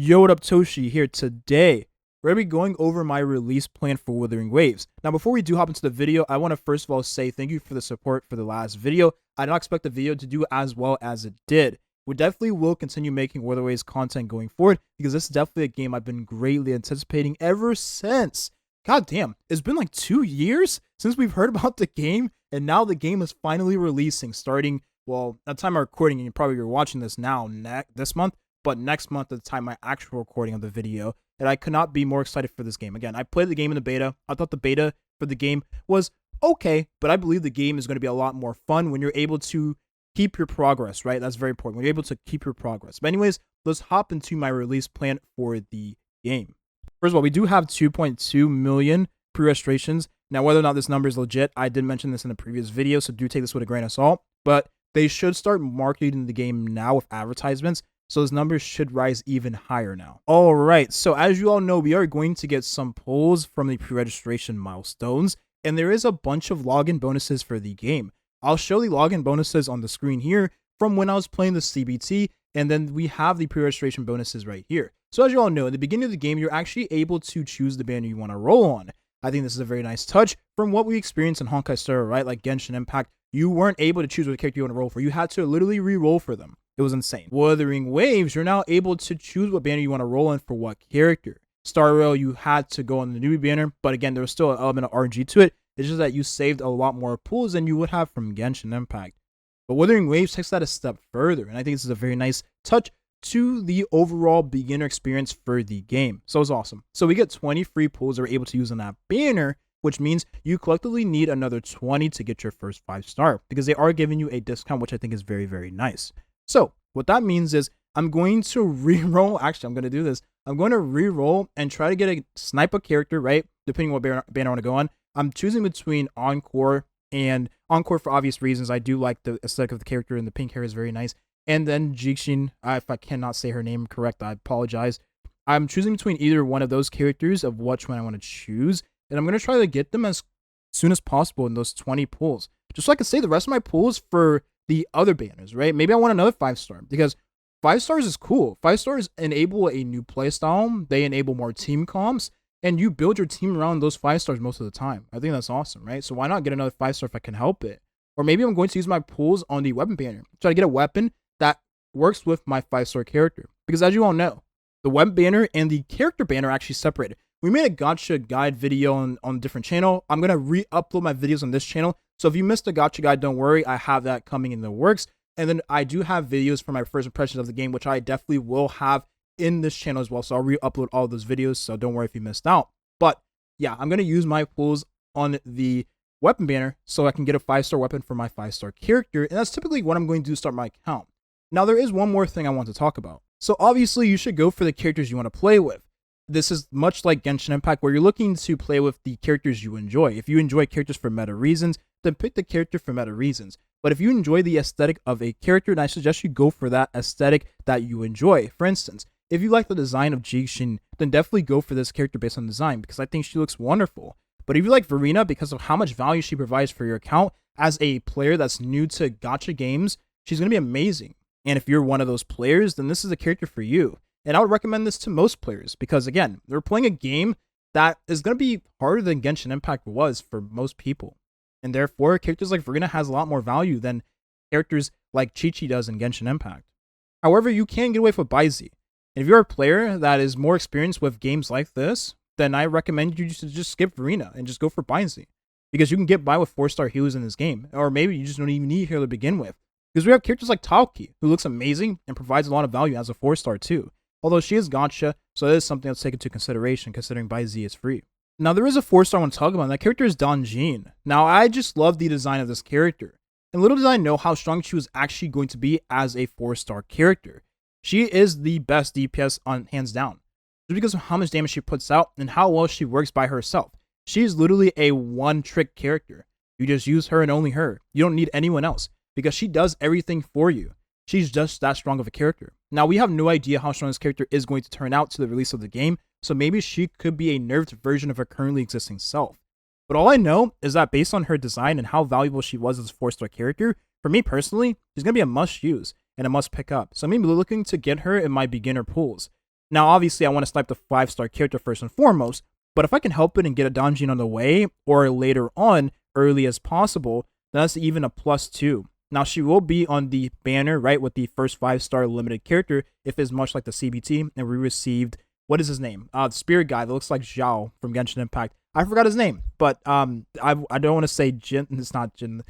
Yo, what up, Toshi here. Today, we're going to be going over my release plan for Wuthering Waves. Now, before we do hop into the video, I want to first of all say thank you for the support for the last video. I did not expect the video to do as well as it did. We definitely will continue making Wuthering Waves content going forward because this is definitely a game I've been greatly anticipating ever since. God damn, it's been like 2 years since we've heard about the game, and now the game is finally releasing starting, well, at the time of recording, and you're watching this now, this month, but next month at the time my actual recording of the video, and I could not be more excited for this game. Again, I played the game in the beta. I thought the beta for the game was okay, but I believe the game is going to be a lot more fun when you're able to keep your progress, right? That's very important. When you're able to keep your progress. But anyways, let's hop into my release plan for the game. First of all, we do have 2.2 million pre-registrations. Now, whether or not this number is legit, I did mention this in the previous video, so do take this with a grain of salt. But they should start marketing the game now with advertisements, so those numbers should rise even higher now. All right, so as you all know, we are going to get some pulls from the pre-registration milestones, and there is a bunch of login bonuses for the game. I'll show the login bonuses on the screen here from when I was playing the CBT, and then we have the pre-registration bonuses right here. So as you all know, in the beginning of the game, you're actually able to choose the banner you want to roll on. I think this is a very nice touch from what we experienced in Honkai Star, right? Like Genshin Impact, you weren't able to choose what character you want to roll for. You had to literally re-roll for them. It was insane. Wuthering Waves, you're now able to choose what banner you want to roll in for what character. Star Rail, you had to go on the newbie banner, but again, there was still an element of RNG to it. It's just that you saved a lot more pools than you would have from Genshin Impact. But Wuthering Waves takes that a step further, and I think this is a very nice touch to the overall beginner experience for the game. So it's awesome. So we get 20 free pools that we're able to use on that banner, which means you collectively need another 20 to get your first 5-star because they are giving you a discount, which I think is very, very nice. So what that means is I'm going to re-roll. Actually, I'm going to do this. I'm going to re-roll and try to get a sniper character, right? Depending on what banner I want to go on. I'm choosing between Encore and Encore for obvious reasons. I do like the aesthetic of the character, and the pink hair is very nice. And then Jixin, if I cannot say her name correct, I apologize. I'm choosing between either one of those characters of which one I want to choose. And I'm going to try to get them as soon as possible in those 20 pulls. Just so I can say the rest of my pulls for the other banners, right? Maybe I want another 5-star because 5 stars is cool. 5 stars enable a new playstyle. They enable more team comps. And you build your team around those 5 stars most of the time. I think that's awesome, right? So why not get another 5-star if I can help it? Or maybe I'm going to use my pulls on the weapon banner. Try to get a weapon that works with my 5-star character. Because as you all know, the web banner and the character banner are actually separated. We made a gacha guide video on a different channel. I'm going to re-upload my videos on this channel. So if you missed the gacha guide, don't worry. I have that coming in the works. And then I do have videos for my first impressions of the game, which I definitely will have in this channel as well. So I'll re-upload all those videos. So don't worry if you missed out. But yeah, I'm going to use my pulls on the weapon banner so I can get a 5-star weapon for my 5-star character. And that's typically what I'm going to do to start my account. Now, there is one more thing I want to talk about. So obviously, you should go for the characters you want to play with. This is much like Genshin Impact, where you're looking to play with the characters you enjoy. If you enjoy characters for meta reasons, then pick the character for meta reasons. But if you enjoy the aesthetic of a character, then I suggest you go for that aesthetic that you enjoy. For instance, if you like the design of Jixin, then definitely go for this character based on design because I think she looks wonderful. But if you like Verena because of how much value she provides for your account as a player that's new to gacha games, she's going to be amazing. And if you're one of those players, then this is a character for you. And I would recommend this to most players because, again, they're playing a game that is going to be harder than Genshin Impact was for most people. And therefore, characters like Verena has a lot more value than characters like Chi-Chi does in Genshin Impact. However, you can get away with Baizi. And if you're a player that is more experienced with games like this, then I recommend you to just skip Verena and just go for Baizi. Because you can get by with 4-star healers in this game. Or maybe you just don't even need a healer to begin with. Because we have characters like Taoki, who looks amazing and provides a lot of value as a 4-star too. Although she is gacha, so that is something that's taken into consideration considering Baizi is free. Now there is a 4-star I want to talk about, and that character is Danjin. Now I just love the design of this character. And little did I know how strong she was actually going to be as a 4-star character. She is the best DPS on hands down. Just because of how much damage she puts out and how well she works by herself. She is literally a one-trick character. You just use her and only her. You don't need anyone else because she does everything for you. She's just that strong of a character. Now, we have no idea how strong this character is going to turn out to the release of the game, so maybe she could be a nerfed version of her currently existing self. But all I know is that based on her design and how valuable she was as a 4-star character, for me personally, she's going to be a must-use and a must-pick up. So I'm going to be looking to get her in my beginner pools. Now, obviously, I want to snipe the 5-star character first and foremost, but if I can help it and get a Donjin on the way or later on, early as possible, then that's even a +2. Now, she will be on the banner, right, with the first 5-star limited character, if it's much like the CBT, and we received, what is his name? The spirit guy that looks like Zhao from Genshin Impact. I forgot his name, but I don't want to say Jin, it's not Jin.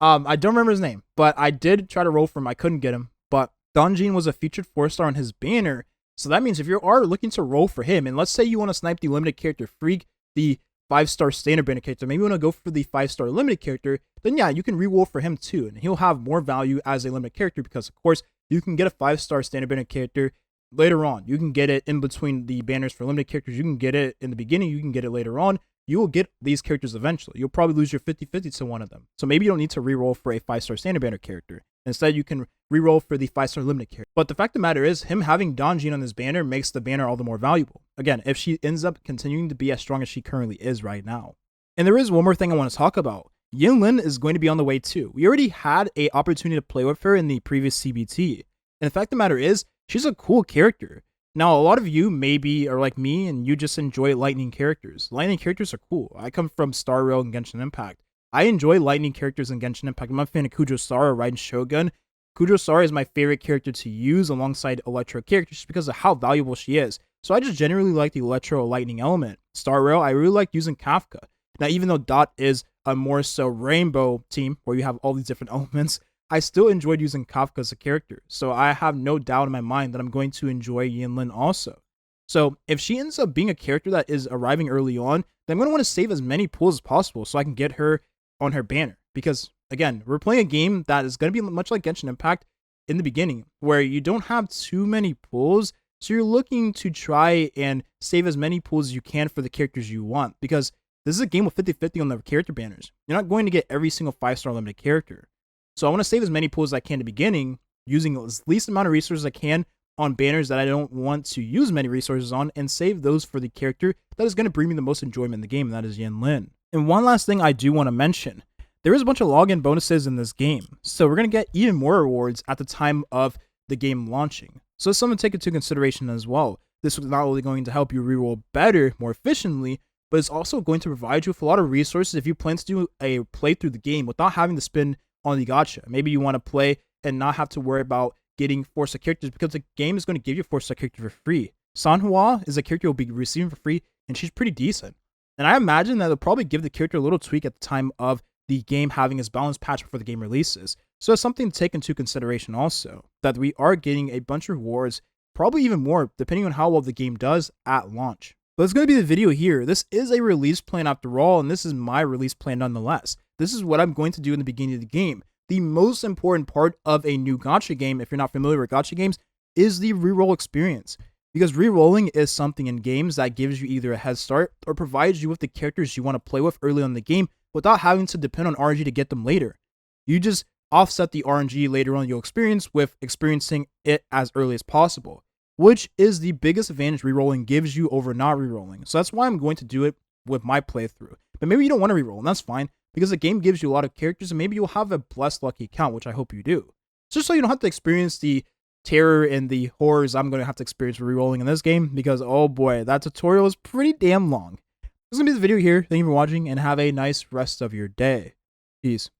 I don't remember his name, but I did try to roll for him. I couldn't get him, but Donjin was a featured 4-star on his banner, so that means if you are looking to roll for him, and let's say you want to snipe the limited character Freak, the 5-star standard banner character, maybe you want to go for the 5-star limited character, then yeah, you can reroll for him too, and he'll have more value as a limited character because, of course, you can get a 5-star standard banner character later on. You can get it in between the banners for limited characters. You can get it in the beginning. You can get it later on. You will get these characters eventually. You'll probably lose your 50-50 to one of them. So maybe you don't need to reroll for a 5-star standard banner character. Instead, you can reroll for the 5-star limited character. But the fact of the matter is, him having Donjin on this banner makes the banner all the more valuable. Again, if she ends up continuing to be as strong as she currently is right now. And there is one more thing I want to talk about. Yinlin is going to be on the way too. We already had an opportunity to play with her in the previous CBT. And the fact of the matter is, she's a cool character. Now, a lot of you maybe are like me and you just enjoy lightning characters. Lightning characters are cool. I come from Star Rail and Genshin Impact. I enjoy lightning characters in Genshin Impact. I'm a fan of Kujo-Sara riding Shogun. Kujo-Sara is my favorite character to use alongside Electro characters just because of how valuable she is. So I just generally like the Electro lightning element. Star Rail, I really like using Kafka. Now, even though Dot is a more so rainbow team where you have all these different elements, I still enjoyed using Kafka as a character, so I have no doubt in my mind that I'm going to enjoy Yinlin also. So if she ends up being a character that is arriving early on, then I'm going to want to save as many pools as possible so I can get her on her banner. Because, again, we're playing a game that is going to be much like Genshin Impact in the beginning, where you don't have too many pools, so you're looking to try and save as many pools as you can for the characters you want, because this is a game with 50-50 on the character banners. You're not going to get every single 5-star limited character. So I want to save as many pools as I can at the beginning, using as least amount of resources I can on banners that I don't want to use many resources on, and save those for the character that is going to bring me the most enjoyment in the game, and that is Yinlin. And one last thing I do want to mention, there is a bunch of login bonuses in this game, so we're going to get even more rewards at the time of the game launching. So it's something to take into consideration as well. This is not only going to help you reroll better, more efficiently, but it's also going to provide you with a lot of resources if you plan to do a playthrough the game without having to spend on the gacha. Maybe you want to play and not have to worry about getting 4-star characters because the game is going to give you a 4-star character for free. Sanhua is a character you'll be receiving for free, and she's pretty decent. And I imagine that they'll probably give the character a little tweak at the time of the game having its balance patch before the game releases. So it's something to take into consideration also, that we are getting a bunch of rewards, probably even more, depending on how well the game does at launch. But it's going to be the video here. This is a release plan after all, and this is my release plan nonetheless. This is what I'm going to do in the beginning of the game. The most important part of a new gacha game, if you're not familiar with gacha games, is the reroll experience. Because rerolling is something in games that gives you either a head start or provides you with the characters you want to play with early on in the game without having to depend on RNG to get them later. You just offset the RNG later on you'll experience with experiencing it as early as possible, which is the biggest advantage rerolling gives you over not rerolling. So that's why I'm going to do it with my playthrough. But maybe you don't want to reroll, and that's fine, because the game gives you a lot of characters, and maybe you'll have a blessed lucky account, which I hope you do. Just so you don't have to experience the terror and the horrors I'm going to have to experience rerolling in this game, because oh boy, that tutorial is pretty damn long. This is going to be the video here. Thank you for watching, and have a nice rest of your day. Peace.